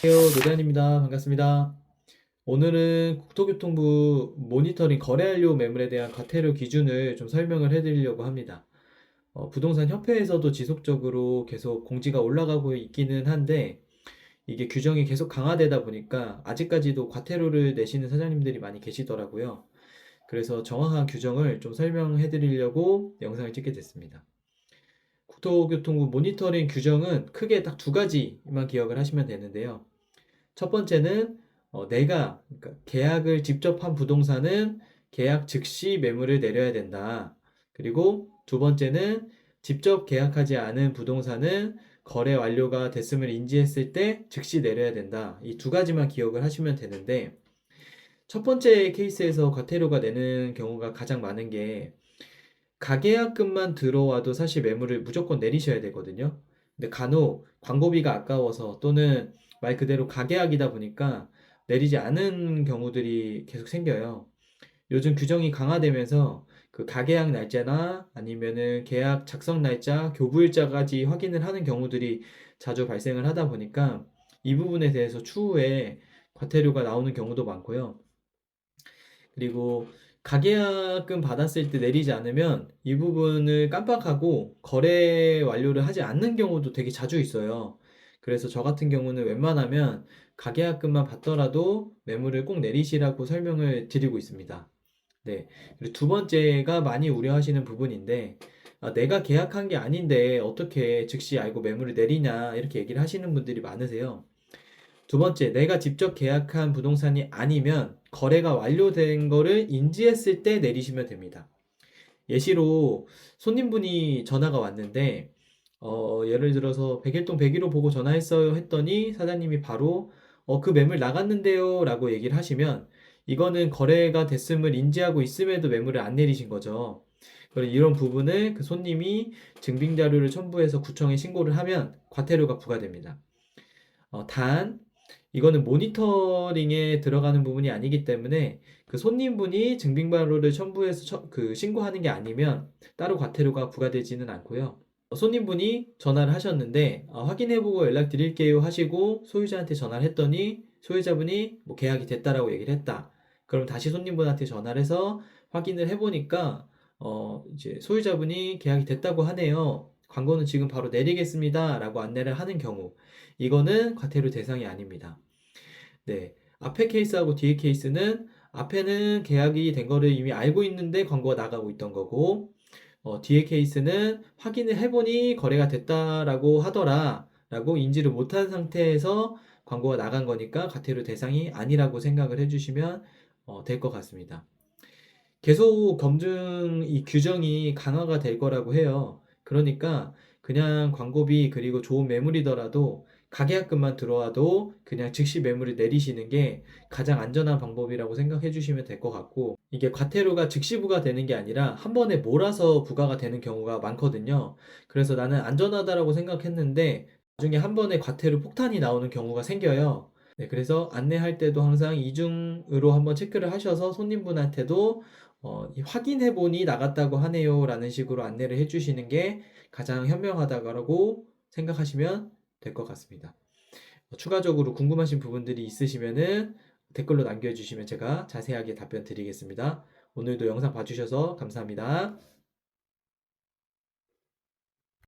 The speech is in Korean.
안녕하세요. 노대한입니다. 반갑습니다. 오늘은 국토교통부 모니터링 거래완료 매물에 대한 과태료 기준을 좀 설명을 해드리려고 합니다. 부동산 협회에서도 지속적으로 계속 공지가 올라가고 있기는 한데 이게 규정이 계속 강화되다 보니까 아직까지도 과태료를 내시는 사장님들이 많이 계시더라고요. 그래서 정확한 규정을 좀 설명해 드리려고 영상을 찍게 됐습니다. 국토교통부 모니터링 규정은 크게 딱 두 가지만 기억을 하시면 되는데요. 첫 번째는 그러니까 계약을 직접 한 부동산은 계약 즉시 매물을 내려야 된다. 그리고 두 번째는 직접 계약하지 않은 부동산은 거래 완료가 됐음을 인지했을 때 즉시 내려야 된다. 이 두 가지만 기억을 하시면 되는데 첫 번째 케이스에서 과태료가 내는 경우가 가장 많은 게 가계약금만 들어와도 사실 매물을 무조건 내리셔야 되거든요. 근데 간혹 광고비가 아까워서 또는 말 그대로 가계약이다 보니까 내리지 않은 경우들이 계속 생겨요. 요즘 규정이 강화되면서 그 가계약 날짜나 아니면은 계약 작성 날짜, 교부일자까지 확인을 하는 경우들이 자주 발생을 하다 보니까 이 부분에 대해서 추후에 과태료가 나오는 경우도 많고요. 그리고 가계약금 받았을 때 내리지 않으면 이 부분을 깜빡하고 거래 완료를 하지 않는 경우도 되게 자주 있어요. 그래서 저 같은 경우는 웬만하면 가계약금만 받더라도 매물을 꼭 내리시라고 설명을 드리고 있습니다. 네. 그리고 두 번째가 많이 우려하시는 부분인데, 내가 계약한 게 아닌데 어떻게 즉시 알고 매물을 내리냐 이렇게 얘기를 하시는 분들이 많으세요. 두 번째, 내가 직접 계약한 부동산이 아니면 거래가 완료된 거를 인지했을 때 내리시면 됩니다. 예시로 손님분이 전화가 왔는데, 예를 들어서 101동 101호 보고 전화했어요 했더니 사장님이 바로 그 매물 나갔는데요 라고 얘기를 하시면 이거는 거래가 됐음을 인지하고 있음에도 매물을 안 내리신 거죠. 그럼 이런 부분을 그 손님이 증빙 자료를 첨부해서 구청에 신고를 하면 과태료가 부과됩니다. 단, 이거는 모니터링에 들어가는 부분이 아니기 때문에 그 손님분이 증빙번호를 첨부해서 그 신고하는 게 아니면 따로 과태료가 부과되지는 않고요. 손님분이 전화를 하셨는데 확인해보고 연락드릴게요 하시고 소유자한테 전화를 했더니 소유자분이 뭐 계약이 됐다라고 얘기를 했다. 그럼 다시 손님분한테 전화를 해서 확인을 해보니까 이제 소유자분이 계약이 됐다고 하네요. 광고는 지금 바로 내리겠습니다. 라고 안내를 하는 경우 이거는 과태료 대상이 아닙니다. 네. 앞에 케이스하고 뒤에 케이스는 앞에는 계약이 된 거를 이미 알고 있는데 광고가 나가고 있던 거고, 뒤에 케이스는 확인을 해보니 거래가 됐다라고 하더라 라고 인지를 못한 상태에서 광고가 나간 거니까 과태료 대상이 아니라고 생각을 해주시면 될 것 같습니다. 계속 검증 이 규정이 강화가 될 거라고 해요. 그러니까 그냥 광고비 그리고 좋은 매물이더라도 가계약금만 들어와도 그냥 즉시 매물을 내리시는 게 가장 안전한 방법이라고 생각해 주시면 될 것 같고 이게 과태료가 즉시 부과되는 게 아니라 한 번에 몰아서 부과가 되는 경우가 많거든요. 그래서 나는 안전하다라고 생각했는데 나중에 한 번에 과태료 폭탄이 나오는 경우가 생겨요. 네, 그래서 안내할 때도 항상 이중으로 한번 체크를 하셔서 손님분한테도 확인해 보니 나갔다고 하네요 라는 식으로 안내를 해주시는 게 가장 현명하다고 생각하시면 될 것 같습니다. 추가적으로 궁금하신 부분들이 있으시면은 댓글로 남겨주시면 제가 자세하게 답변 드리겠습니다. 오늘도 영상 봐주셔서 감사합니다.